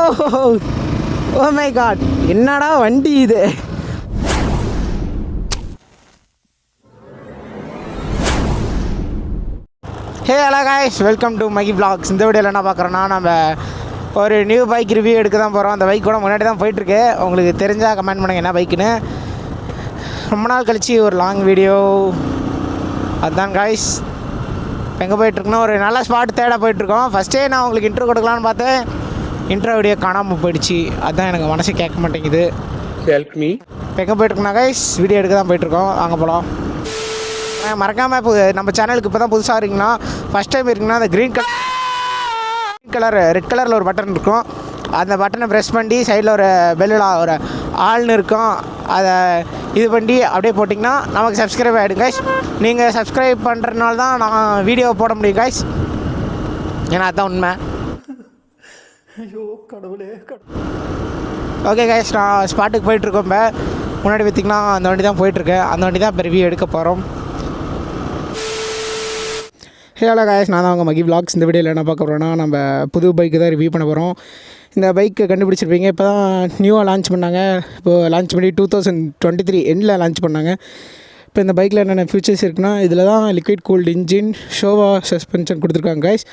Oh my God, என்னடா வண்டி இது. Hey hello guys, welcome to Magi vlogs. இந்த வீடியோவில் என்ன பார்க்குறோன்னா, நம்ம ஒரு நியூ பைக் ரிவ்யூ எடுக்க தான் போகிறோம். அந்த பைக் கூட முன்னாடி தான் போயிட்டுருக்கு. உங்களுக்கு தெரிஞ்சால் கமெண்ட் பண்ணுங்கள் என்ன பைக்குன்னு. ரொம்ப நாள் கழிச்சு ஒரு லாங் வீடியோ. அதுதான் காய்ஸ், எங்கே போயிட்டுருக்குன்னா ஒரு நல்ல ஸ்பாட் தேட போயிட்டுருக்கோம். ஃபஸ்ட்டே நான் உங்களுக்கு இன்ட்ரோ கொடுக்கலான்னு பார்த்தேன், இன்ட்ரோ வீடியோ காணாமல் போயிடுச்சு. அதுதான் எனக்கு மனசு கேட்க மாட்டேங்குது. Help me. இப்போ எங்கே போயிட்டுருக்குன்னா காய்ஸ், வீடியோ எடுக்க தான் போயிட்டுருக்கோம். அங்கே போகலாம். மறக்காமல் இப்போ நம்ம சேனலுக்கு இப்போ தான் புதுசாக இருக்கீங்கன்னா, ஃபஸ்ட் டைம் இருக்குன்னா அந்த க்ரீன் கலர் ரெட் கலரில் ஒரு பட்டன் இருக்கும். அந்த பட்டனை ப்ரெஸ் பண்ணி சைடில் ஒரு பெல்லில் ஒரு ஆள்னு இருக்கும். அதை இது பண்ணி அப்படியே போட்டிங்கன்னா நமக்கு சப்ஸ்கிரைப் ஆகிடும் கைஸ். நீங்கள் சப்ஸ்கிரைப் பண்ணுறதுனால தான் நான் வீடியோ போட முடியும் கைஸ். ஏன்னா அதுதான் உண்மை. ஐயோ கடவுளே. ஓகே கைஸ், நான் ஸ்பாட்டுக்கு போயிட்டுருக்கோம். இப்போ முன்னாடி பார்த்திங்கன்னா அந்த வண்டி தான் போயிட்டுருக்கேன். அந்த வண்டி தான் இப்போ ரிவ்யூ எடுக்க போகிறோம். ஹலோ காய்ஸ், நான் தான் அவங்க மகி vlogs. இந்த வீடியோவில் என்ன பார்க்க போகிறோன்னா, நம்ம புது பைக்கு தான் ரிவ்யூ பண்ண போகிறோம். இந்த பைக்கு கண்டுபிடிச்சிருப்பீங்க, இப்போ தான் நியூவாக லான்ச் பண்ணாங்க. இப்போது லான்ச் பண்ணி 2023 எண்டில் லான்ச் பண்ணாங்க. இப்போ இந்த பைக்கில் என்னென்ன ஃபியூச்சர்ஸ் இருக்குன்னா, இதில் தான் லிக்விட் கூல்டு இன்ஜின், ஷோவா சஸ்பென்ஷன் கொடுத்துருக்காங்க காய்ஸ்.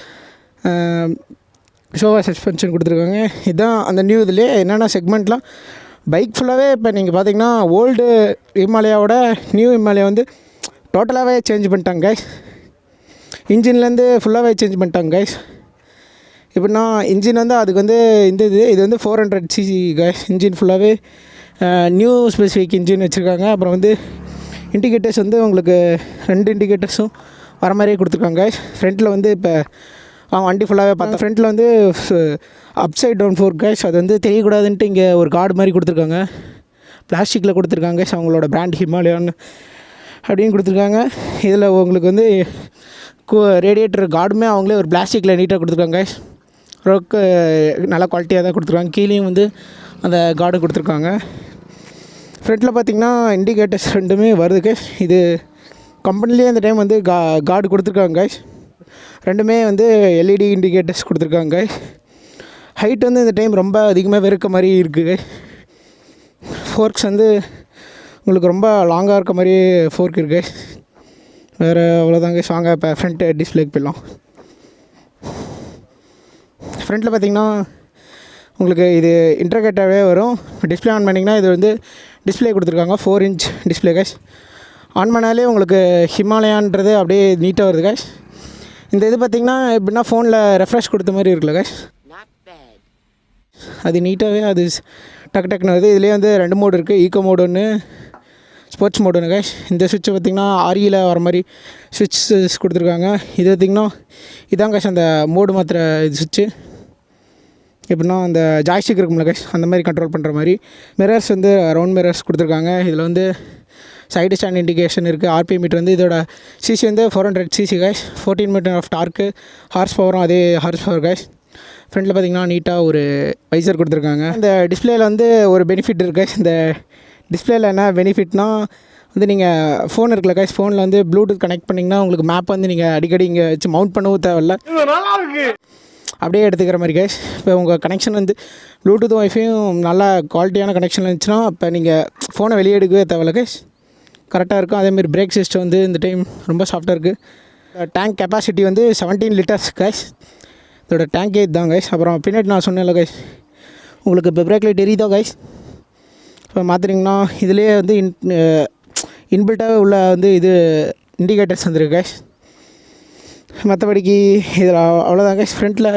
ஷோவா சஸ்பென்ஷன் கொடுத்துருக்காங்க. இதுதான் அந்த நியூ இதுலேயே என்னென்ன செக்மெண்ட்லாம். பைக் ஃபுல்லாகவே இப்போ நீங்கள் பார்த்தீங்கன்னா ஓல்டு ஹிமாலயாவோட நியூ ஹிமாலயா வந்து டோட்டலாகவே சேஞ்ச் பண்ணிட்டாங்க காய்ஸ். இன்ஜின்லேருந்து ஃபுல்லாகவே சேஞ்ச் பண்ணிட்டாங்க கைஸ். எப்படின்னா இன்ஜின் வந்து அதுக்கு வந்து இது வந்து 400cc கைஸ். இன்ஜின் ஃபுல்லாகவே நியூ ஸ்பெசிஃபிக் இன்ஜின் வச்சுருக்காங்க. அப்புறம் வந்து இண்டிகேட்டர்ஸ் வந்து உங்களுக்கு 2 இண்டிகேட்டர்ஸும் வர மாதிரியே கொடுத்துருக்காங்க கைஸ். ஃப்ரண்ட்டில் வந்து இப்போ வண்டி ஃபுல்லாகவே பார்த்தா ஃப்ரண்ட்டில் வந்து அப்சைட் டவுன் ஃபோர் கைஸ். அது வந்து தெரியக்கூடாதுன்ட்டு இங்கே ஒரு கார்டு மாதிரி கொடுத்துருக்காங்க. பிளாஸ்டிக்கில் கொடுத்துருக்காங்க கைஸ். அவங்களோட பிராண்ட் ஹிமாலயான்னு அப்படின்னு கொடுத்துருக்காங்க. இதில் உங்களுக்கு வந்து ரேடியேட்டர் கார்டுமே அவங்களே ஒரு பிளாஸ்டிக்கில் நீட்டாக கொடுத்துருக்காங்க. ரொக்கு நல்ல குவாலிட்டியாக தான் கொடுத்துருக்காங்க. கீழேயும் வந்து அந்த கார்டு கொடுத்துருக்காங்க. ஃப்ரண்ட்டில் பார்த்திங்கன்னா இண்டிகேட்டர்ஸ் ரெண்டுமே வருது கைஸ். இது கம்பெனிலேயே இந்த டைம் வந்து கார்டு கொடுத்துருக்காங்க கைஸ். ரெண்டுமே வந்து எல்இடி இண்டிகேட்டர்ஸ் கொடுத்துருக்காங்க கைஸ். ஹைட் வந்து இந்த டைம் ரொம்ப அதிகமாக இருக்க மாதிரி இருக்குது. ஃபோர்க்ஸ் வந்து உங்களுக்கு ரொம்ப லாங்காக இருக்க மாதிரி ஃபோர்க் இருக்குது. வேறு அவ்வளோதாங்க. வாங்க இப்போ ஃப்ரண்ட் டிஸ்பிளேக்கு போயிடலாம். ஃப்ரண்ட்டில் பார்த்திங்கன்னா உங்களுக்கு இது இன்டர்கேட்டாகவே வரும். டிஸ்பிளே ஆன் பண்ணிங்கன்னா இது வந்து டிஸ்பிளே கொடுத்துருக்காங்க. 4 inch டிஸ்பிளே கைஸ். ஆன் பண்ணாலே உங்களுக்கு ஹிமாலயான்றது அப்படியே நீட்டாக வருது கைஸ். இந்த இது பார்த்திங்கன்னா எப்படின்னா ஃபோனில் ரெஃப்ரெஷ் கொடுத்த மாதிரி இருக்குல்ல கைஸ், அது நீட்டாகவே அது டக்கு டக்குன்னு வருது. இதுலேயே வந்து 2 மோடு இருக்குது. ஈக்கோ மோடு ஒன்று, ஸ்போர்ட்ஸ் மோடுன்னு கைஸ். இந்த சுவிட்சை பார்த்திங்கன்னா ஆரியில் வர மாதிரி சுவிட்சஸ் கொடுத்துருக்காங்க. இது பார்த்திங்கன்னா இதான் கைஸ் அந்த மோடு மாத்திர இது சுவிட்சு. எப்படின்னா அந்த ஜாய்ஸ்டிக் இருக்கும்ல கைஸ், அந்த மாதிரி கண்ட்ரோல் பண்ணுற மாதிரி. மிரர்ஸ் வந்து ரவுண்ட் மிரர்ஸ் கொடுத்துருக்காங்க. இதில் வந்து சைடு ஸ்டாண்ட் இண்டிகேஷன் இருக்குது. ஆர்பிஎம் மீட்டர் வந்து இதோட சிசி வந்து 400cc guys. 14 metre of torque. Horse பவரும் அதே ஹார்ஸ் பவர் கைஸ். ஃப்ரண்ட்டில் பார்த்திங்கன்னா நீட்டாக ஒரு வைசர் கொடுத்துருக்காங்க. இந்த டிஸ்பிளேயில் வந்து ஒரு பெனிஃபிட் இருக்குது கைஸ். இந்த டிஸ்பிளேயில் என்ன பெனிஃபிட்னா வந்து நீங்கள் ஃபோன் இருக்குல்ல கைஸ், ஃபோனில் வந்து ப்ளூடூத் கனெக்ட் பண்ணிங்கன்னா உங்களுக்கு மேப் வந்து நீங்கள் அடிக்கடி இங்கே வச்சு மவுண்ட் பண்ணவும் தேவையில்ல, அப்படியே எடுத்துக்கிற மாதிரி கைஸ். இப்போ உங்கள் கனெக்ஷன் வந்து ப்ளூடூத் ஒய்ஃபையும் நல்ல குவாலிட்டியான கனெக்ஷன் இருந்துச்சுன்னா இப்போ நீங்கள் ஃபோனை வெளியே எடுக்கவே தேவையில்ல கைஸ், கரெக்டாக இருக்கும். அதேமாதிரி பிரேக் சிஸ்டம் வந்து இந்த டைம் ரொம்ப சாஃப்டாக இருக்குது. டேங்க் கெப்பாசிட்டி வந்து 17 liters கைஸ். இதோட டேங்கே இதுதான் கைஸ். அப்புறம் பின்னாடி நான் சொன்னேன்ல கைஸ், உங்களுக்கு இப்போ பிரேக் லைட் எரியுதோ கைஸ். இப்போ மாற்றிட்டிங்கன்னா இதிலே வந்து இன்பில்ட்டாகவே உள்ள வந்து இது இண்டிகேட்டர்ஸ் வந்துருக்கு கைஸ். மற்றபடிக்கு இதில் அவ்வளோதான் கைஸ். ஃப்ரண்ட்டில்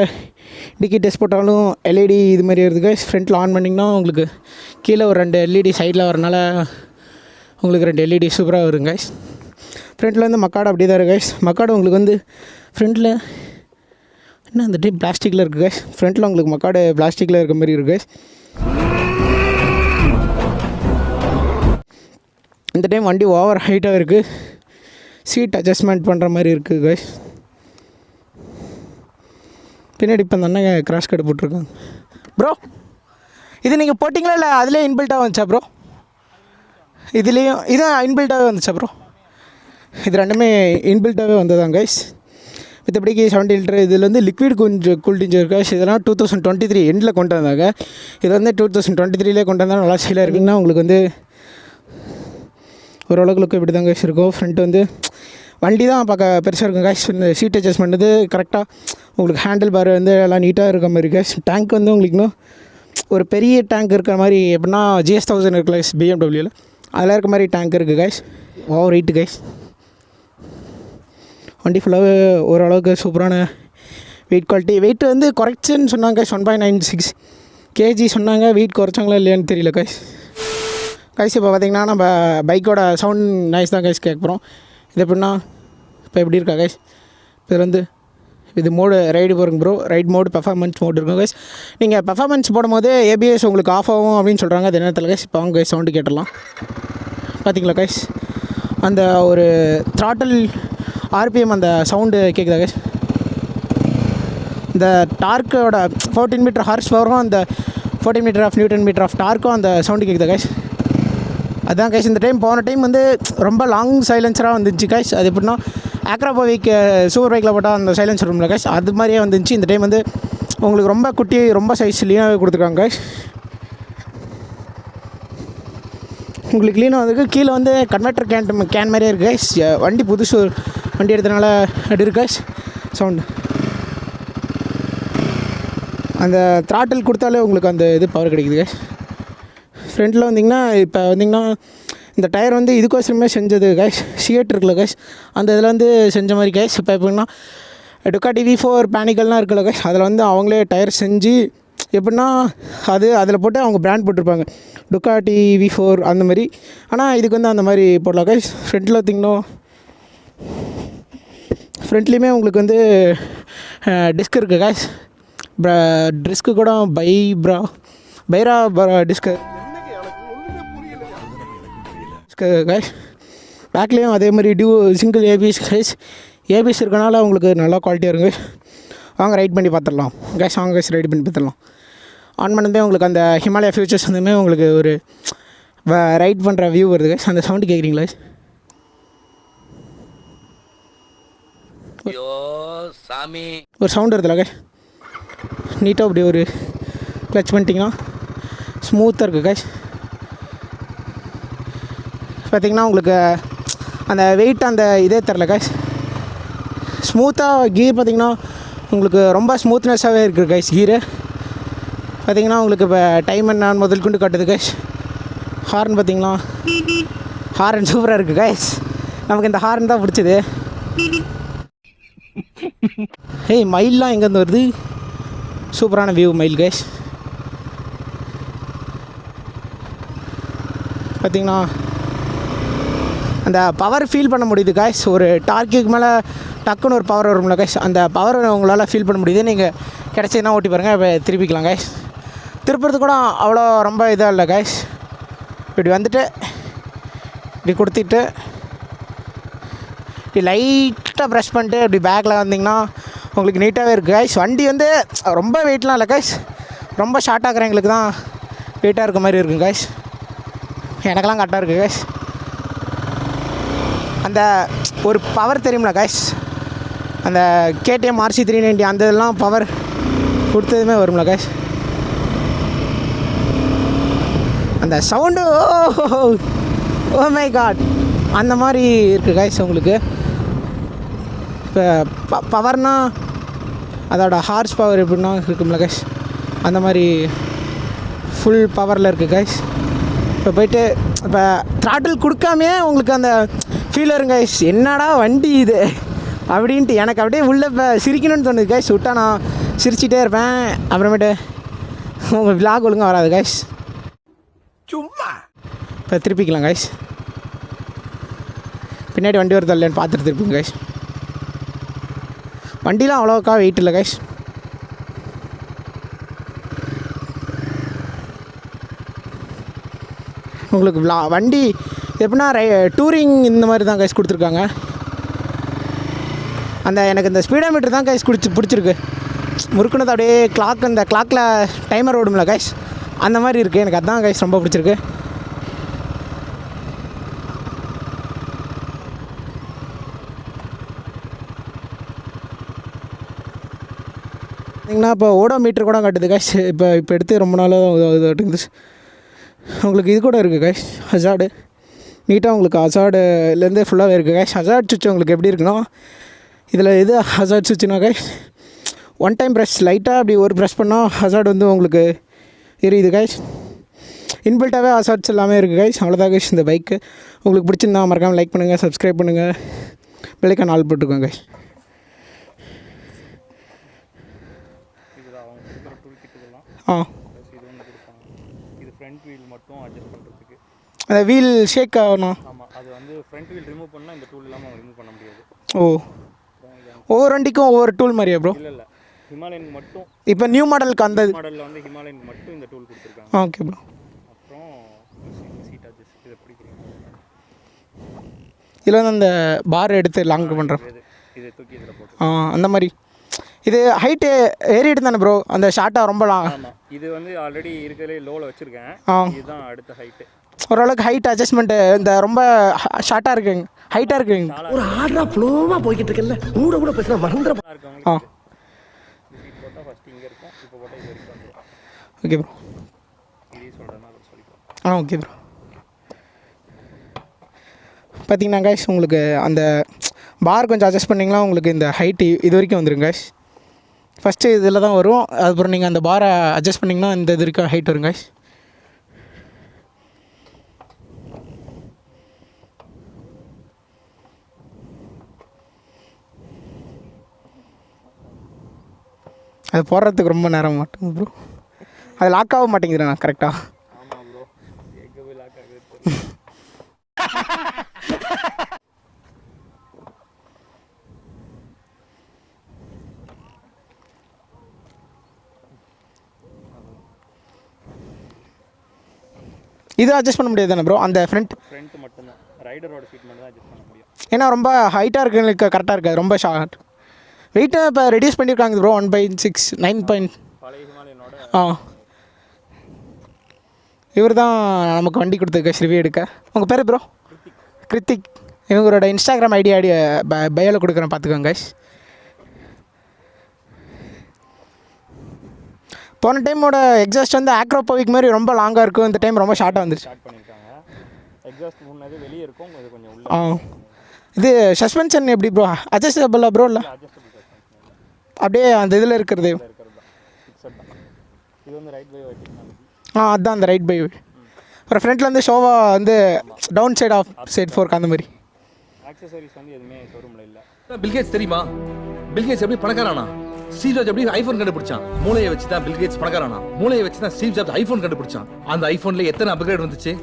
இண்டிகேட்டர்ஸ் போட்டாலும் எல்இடி இது மாதிரி வருது கைஸ். ஃப்ரண்ட்டில் ஆன் பண்ணிங்கன்னா உங்களுக்கு கீழே ஒரு 2 எல்இடி சைடில் வரனால உங்களுக்கு 2 எல்இடி சூப்பராக வருங்க கைஸ். ஃப்ரண்ட்டில் வந்து மக்காடு அப்படியே தான் இருக்குது கைஸ். மக்காடு உங்களுக்கு வந்து ஃப்ரண்ட்டில் என்ன அந்த டைம் பிளாஸ்டிக்கில் இருக்குது கைஸ். ஃப்ரண்ட்டில் உங்களுக்கு மக்காடு பிளாஸ்டிக்கில் இருக்க மாதிரி இருக்குது கைஸ். இந்த டைம் வண்டி ஓவர் ஹைட்டாக இருக்குது. சீட் அட்ஜஸ்ட்மெண்ட் பண்ணுற மாதிரி இருக்குது கைஸ். பின்னாடி இப்போ அந்த அண்ணன் கிராஷ் கார்டு போட்டிருக்காங்க ப்ரோ. இது நீங்கள் போட்டிங்களா இல்லை அதிலே இன்பில்ட்டாக வந்துச்சா ப்ரோ? இதுலேயும் இதான் இன்பில்ட்டாகவே வந்துச்சா ப்ரோ? இது ரெண்டுமே இன்பில்ட்டாகவே வந்ததாங்க கைஸ். மற்றபடிக்கு 70 லிட்டர் இதில் வந்து லிக்விட் கொஞ்சம் கூல்டிஞ்ச் இருக்கு இதெல்லாம் 2023 எண்டில் கொண்டு வந்தாங்க. இது வந்து 2023 கொண்டு வந்தால் நல்லா சீலாக இருக்குங்கன்னா உங்களுக்கு வந்து ஓரளவுக்கு லுக் இப்படி தான் கைஸ் இருக்கும். ஃப்ரண்ட் வந்து வண்டி தான் பார்க்க பெருசாக இருக்கும் கைஸ். இந்த சீட் அட்ஜஸ்ட் பண்ணுறது கரெக்டாக உங்களுக்கு ஹேண்டில் பார் வந்து எல்லாம் நீட்டாக இருக்க மாதிரி கைஸ். டேங்க் வந்து உங்களுக்கு இன்னும் ஒரு பெரிய டேங்க் இருக்கிற மாதிரி எப்படின்னா GS1000 இருக்குல்ல கைஸ் BMWவில் அதில் இருக்க மாதிரி டேங்க் இருக்குது கைஸ். Right guys. வண்டி ஃபுல்லாகவே ஓரளவுக்கு சூப்பரான வெயிட் குவாலிட்டி. வெயிட் வந்து குறைச்சுன்னு சொன்னாங்க கைஸ். 1.96 kg சொன்னாங்க. வெயிட் குறைச்சாங்களா இல்லையான்னு தெரியல கைஸ். கைஸ் இப்போ பார்த்திங்கன்னா நம்ம பைக்கோட சவுண்ட் நாய்ஸ் தான் கைஸ் கேட்க போகிறோம். இது எப்படின்னா இப்போ எப்படி இருக்கா கைஸ். இதில் வந்து இது மோடு ரைடு போகிறங்க bro. Ride mode performance mode இருக்கும் கைஸ். நீங்கள் பெர்ஃபார்மன்ஸ் போடும்போது ABS உங்களுக்கு ஆஃப் ஆகும் அப்படின்னு சொல்கிறாங்க. அது என்னத்தில் கைஸ் இப்போ அவங்க கைஸ் சவுண்டு கேட்டுடலாம். பார்த்தீங்களா கைஸ் அந்த ஒரு த்ராட்டில் RPM அந்த சவுண்டு கேட்குதா கைஸ். இந்த டார்க்கோட 14 மீட்டர் ஹார்ஸ் பவரும் அந்த 14 metre off newton metre off டார்க்கும் அந்த சவுண்டு கேட்குதா கைஸ். அதுதான் கைஸ் இந்த டைம் போன டைம் வந்து ரொம்ப லாங் சைலன்சராக வந்துச்சு கைஸ். அது எப்படின்னா ஆக்ரா பைக்கு சூப்பர் பைக்கில் போட்டால் அந்த சைலன்சர் ரூமில் கைஸ் அது மாதிரியே வந்துச்சு. இந்த டைம் வந்து உங்களுக்கு ரொம்ப குட்டி ரொம்ப சைஸ் லீனாகவே கொடுத்துருக்காங்க கைஸ். உங்களுக்கு க்ளீனாக வந்துருக்கு. கீழே வந்து கன்வெர்ட்டர் கேன் மாதிரியே இருக்குது கைஸ். வண்டி புதுசு வண்டி எடுத்தனால அப்படி இருக்கு கைஸ். சவுண்டு அந்த த்ராட்டில் கொடுத்தாலே உங்களுக்கு அந்த இது பவர் கிடைக்குது கைஸ். ஃப்ரண்ட்டில் வந்திங்கன்னா இப்போ வந்திங்கன்னா இந்த டயர் வந்து இதுக்கோசரமே செஞ்சது கைஸ். சியேட் இருக்குல்ல கைஸ் அந்த இதில் வந்து செஞ்ச மாதிரி கைஸ். இப்போ எப்படின்னா டுக்காட்டி V4 பேனிக்கல்லாம் இருக்குல்ல கைஸ் அதில் வந்து அவங்களே டயர் செஞ்சு எப்படின்னா அதில் போட்டு அவங்க பிராண்ட் போட்டிருப்பாங்க டுக்காட்டி V4 அந்த மாதிரி. ஆனால் இதுக்கு வந்து அந்த மாதிரி போடலாம் கைஸ். ஃப்ரண்ட்டில் பார்த்திங்கன்னா ஃப்ரண்ட்லேயுமே உங்களுக்கு வந்து டிஸ்க் இருக்குது கைஸ். டிஸ்க்கு கூட பைரா டிஸ்க்கு கைஸ். பேக்லேயும் அதே மாதிரி சிங்கிள் ABS கைஸ். ABS இருக்கனால உங்களுக்கு நல்லா குவாலிட்டியாக இருக்குது. வாங்க ரைட் பண்ணி பார்த்துடலாம் கைஸ். வாங்க கைஸ் ரைட் பண்ணி பார்த்துடலாம். ஆன் பண்ணதே உங்களுக்கு அந்த ஹிமாலயா ஃபியூச்சர்ஸ் வந்துமே உங்களுக்கு ஒரு ரைட் பண்ணுற வியூ வருது கைஸ். அந்த சவுண்டு கேட்குறீங்களா சாமி ஒரு சவுண்டு வருதுல கைஸ். நீட்டாக அப்படி ஒரு கிளச் பண்ணிட்டீங்கன்னா ஸ்மூத்தாக இருக்குது கைஸ். பார்த்திங்கன்னா உங்களுக்கு அந்த வெயிட் அந்த இதே தெரில கைஸ். ஸ்மூத்தாக கீர் பார்த்திங்கன்னா உங்களுக்கு ரொம்ப ஸ்மூத்னஸாகவே இருக்குது கைஸ். கீரு பார்த்திங்கன்னா உங்களுக்கு இப்போ டைம் என்ன முதல் கொண்டு காட்டுது கைஸ். ஹார்ன் பார்த்திங்கன்னா ஹார்ன் சூப்பராக இருக்குது கைஸ். நமக்கு இந்த ஹார்ன் தான் பிடிச்சது. மயில்லாம் எங்கேருந்து வருது. சூப்பரான வியூ மயில் கைஸ். பார்த்திங்கன்னா அந்த பவர் ஃபீல் பண்ண முடியுது கைஸ். ஒரு டார்க்குக்கு மேலே டக்குன்னு ஒரு பவர் வரும்ல கைஸ். அந்த பவர் உங்களால் ஃபீல் பண்ண முடியுது. நீங்கள் கிடச்சதுன்னா ஓட்டி பாருங்கள். இப்போ திருப்பிக்கலாம் கைஸ். திருப்புறது கூட அவ்வளோ ரொம்ப இதாக இல்லை கைஸ். இப்படி வந்துட்டு இப்படி கொடுத்துட்டு இப்படி லைட்டாக ப்ரெஷ் பண்ணிட்டு இப்படி பேக்கில் வந்திங்கன்னா உங்களுக்கு நீட்டாகவே இருக்குது கைஸ். வண்டி வந்து ரொம்ப வெயிட்லாம் இல்லை கைஸ். ரொம்ப ஷார்ட் ஆகிறவங்களுக்கு தான் வெயிட்டாக இருக்க மாதிரி இருக்குங்க கைஸ். எனக்கெல்லாம் கரெக்டாக இருக்குது கைஸ். அந்த ஒரு பவர் தெரியும்ல கைஸ். அந்த KTM RC 390 அந்த இதெல்லாம் பவர் கொடுத்ததுமே வரும்ல கைஸ். அந்த சவுண்டு ஓ மை காட் அந்த மாதிரி இருக்குது கைஸ். உங்களுக்கு இப்போ பவர்னால் அதோட ஹார்ஸ் பவர் எப்படின்னா இருக்கும்ல கைஸ். அந்த மாதிரி ஃபுல் பவரில் இருக்குது கைஸ். இப்போ போய்ட்டு இப்போ த்ராட்டில் கொடுக்காமையே உங்களுக்கு அந்த ஃபீல் வரும் கைஸ். என்னடா வண்டி இது அப்படின்ட்டு எனக்கு அப்படியே உள்ளே இப்போ சிரிக்கணும்னு தோணுது கைஸ். விட்டா நான் சிரிச்சிட்டே இருப்பேன். அப்புறமேட்டு உங்கள் விலாக் ஒழுங்காக வராது கைஸ். சும்மா இப்போ திருப்பிக்கலாம் கைஸ். பின்னாடி வண்டி வருது இல்லைன்னு பார்த்துட்டு திருப்பிங்க கைஸ். வண்டிலாம் அவ்வளோக்கா வெயிட் இல்லை கைஸ். உங்களுக்கு வண்டி எப்படின்னா டூரிங் இந்த மாதிரி தான் கைஸ் கொடுத்துருக்காங்க. அந்த எனக்கு இந்த ஸ்பீடோமீட்டர் தான் கைஸ் பிடிச்சிருக்கு. முறுக்குனது அப்படியே இந்த கிளாக்கில் டைமர் ஓடும்ல கைஸ் அந்த மாதிரி இருக்குது. எனக்கு அதுதான் கைஸ் ரொம்ப பிடிச்சிருக்கு. பார்த்தீங்கன்னா இப்போ ஓடோ மீட்டர் கூட காட்டுது கைஸ். இப்போ எடுத்து ரொம்ப நாளாக இதுட்டுங்குது. உங்களுக்கு இது கூட இருக்குது கைஸ், ஹசார்டு. நீட்டாக உங்களுக்கு ஹசார்டுலேருந்து ஃபுல்லாகவே இருக்குது கைஸ். ஹசார்ட் சுவிட்ச் உங்களுக்கு எப்படி இருக்குன்னா, இதில் எது ஹசார்ட் சுவிட்சுனா கைஸ், ஒன் டைம் ப்ரெஸ் லைட்டாக அப்படி ஒரு ப்ரெஸ் பண்ணால் ஹசார்டு வந்து உங்களுக்கு எரியுது கைஸ். இன்பில்ட்டாகவே ஹசார்ட்ஸ் எல்லாமே இருக்குது கைஸ். அவ்வளோதான் கைஸ் இந்த பைக்கு. உங்களுக்கு பிடிச்சிருந்தா மறக்காமல் லைக் பண்ணுங்கள், சப்ஸ்கிரைப் பண்ணுங்கள், பெல்லைக்கான் ஆல் போட்டுக்கோங்க கைஸ். ஆ, இது ஃப்ரண்ட் வீல் மட்டும் அட்ஜஸ்ட் பண்ணுறதுக்கு. அந்த வீல் ஷேக் ஆகணும். ஆமாம், அது வந்து ஃப்ரண்ட் வீல் ரிமூவ் பண்ணால் இந்த டூல் இல்லாமல் ரிமூவ் பண்ண முடியாது. ஓ, ஒவ்வொரு வண்டிக்கும் ஒவ்வொரு டூல் மாதிரியா ப்ரோ? இல்லை ஹிமாலயனுக்கு மட்டும். இப்போ நியூ மாடலுக்கு அந்த மாடலில் வந்து ஹிமாலயனுக்கு மட்டும் இந்த டூல் கொடுத்துருக்காங்க. Okay bro. அப்புறம் சீட் அட்ஜஸ்ட், இதை பிடிக்கிறீங்க. இதில் வந்து அந்த பார் எடுத்து லாங் பண்ணுறோம். இதை தூக்கி இதில் போட்டு அந்த மாதிரி. இது ஹைட்டு ஏறிட்டு தானே ப்ரோ, அந்த ஷார்ட்டாக ரொம்ப லாங். ஆமாம், இது வந்து ஆல்ரெடி இருக்கிறதுலே லோவில் வச்சுருக்கேன். இதுதான் அடுத்த ஹைட்டு. ஓரளவுக்கு ஹைட் அட்ஜஸ்ட்மெண்ட்டு இந்த ரொம்ப ஷார்ட்டாக இருக்குங்க, ஹைட்டாக இருக்குங்க. ஒரு ஆர்டரா ஃப்ளோவா போய்கிட்டு இருக்கல, கூட கூட பேசினா மறந்துட. இருக்கவங்களுக்கு சீட் போட்டால் ஃபஸ்ட்டு இங்கே இருக்கும், இப்போ போட்டால் இது வரைக்கும் வந்துடும். Okay bro. இதே சொல்கிறேன்னா சொல்லிக்கலாம். Okay bro. பார்த்தீங்கன்னா கைஸ் உங்களுக்கு அந்த பார் கொஞ்சம் அட்ஜஸ்ட் பண்ணிங்கன்னா உங்களுக்கு இந்த ஹைட்டு இது வரைக்கும் வந்துடும் கைஸ். ஃபஸ்ட்டு இதில் தான் வரும், அதுக்கப்புறம் நீங்கள் அந்த பாரை அட்ஜஸ்ட் பண்ணிங்கன்னா இந்த இது வரைக்கும் ஹைட் வரும் கைஸ். அது போடுறதுக்கு ரொம்ப நேரம் மாட்டேங்குது ப்ரோ, அது லாக் ஆக மாட்டேங்குதுண்ணா கரெக்டாக. ஆமாம் ப்ரோ, எங்கே போய் லாக் ஆகுது. இது அட்ஜஸ்ட் பண்ண முடியாது தானே ப்ரோ, அந்த ஃப்ரண்ட் மட்டும்தான், ரைடரோட சீட் மட்டும் தான் அட்ஜஸ்ட் பண்ண முடியும். ஏன்னா ரொம்ப ஹைட்டாக இருக்கிறதுக்கு கரெக்டாக இருக்காது, ரொம்ப ஷார்ட். வெயிட்டை இப்போ ரெடியூஸ் பண்ணியிருக்காங்க ப்ரோ, 1/6 9 பழைய ஹிமாலயனோட. இவர் தான் நமக்கு வண்டி கொடுத்துருக்க ரிவ்யூ எடுக்க. உங்கள் பேர் ப்ரோ? கிருத்திக். இவங்களோட இன்ஸ்டாகிராம் ஐடி பயோவில் கொடுக்குறேன், பார்த்துக்கோங்க கைஸ். போன டைமோட எக்ஸாஸ்ட் வந்து ஆக்ரோபோவிக் மாதிரி ரொம்ப லாங்காக இருக்கும், இந்த டைம் ரொம்ப ஷார்ட்டாக வந்துருச்சு. ஸ்டார்ட் பண்ணியிருக்காங்க. எக்ஸாஸ்ட் முன்னது வெளியே இருக்கும், இது கொஞ்சம் உள்ள. இது சஸ்பென்ஷன் எப்படி ப்ரோ, அட்ஜஸ்டபிளா ப்ரோ? இல்லை அட்ஜஸ்டபிள் அப்படியே அந்த இதில் இருக்கிறது. இது வந்து ரைட் பை வச்சுருக்காங்க. அதுதான் அந்த ரைட் பை. அப்புறம் ஃப்ரண்ட்டில் வந்து ஷோவா வந்து down side of side fork அந்த மாதிரி. ஆக்சசரிஸ் வந்து எதுவுமே ஷோரூமில் இல்லை. பில்கேட்ஸ் தெரியுமா? பில்கேட்ஸ் எப்படி பணக்காரானா? ஸ்டீவ் ஜாப்ஸ் எப்படி ஐபோன் கண்டுபிடிச்சான்? மூளையை வச்சு தான் பில்கேட்ஸ் பணக்காரானா. மூளையை வச்சு தான் ஸ்டீவ் ஜாப்ஸ் ஐபோன் கண்டுபிடிச்சான். அந்த ஐபோன்ல எத்தனை அப்கிரேட் வந்துச்சு?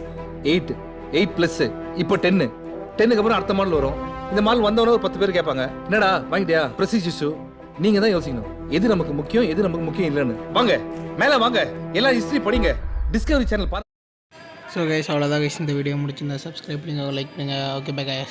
8 பிளஸ், இப்போ 10க்கு அப்புறம் அடுத்த மாடல் வரும். இந்த மாடல் வந்தவன ஒரு 10 பேர் கேட்பாங்க, என்னடா வாங்கிட்டியா? Prestige issue. நீங்க தான் யோசிக்கணும் எது நமக்கு முக்கியம், எது நமக்கு முக்கியம் இல்லைன்னு. வாங்க மேலே வாங்க, எல்லாம் ஹிஸ்ட்ரி படிங்க, டிஸ்கவரி சேனல் பாருங்க. ஸோ கைஸ் அவ்வளோதான் கைஸ், இந்த வீடியோ முடிச்சிருந்தா சப்ஸ்கிரைப் பண்ணுங்கள், லைக் பண்ணுங்கள். Okay bye guys.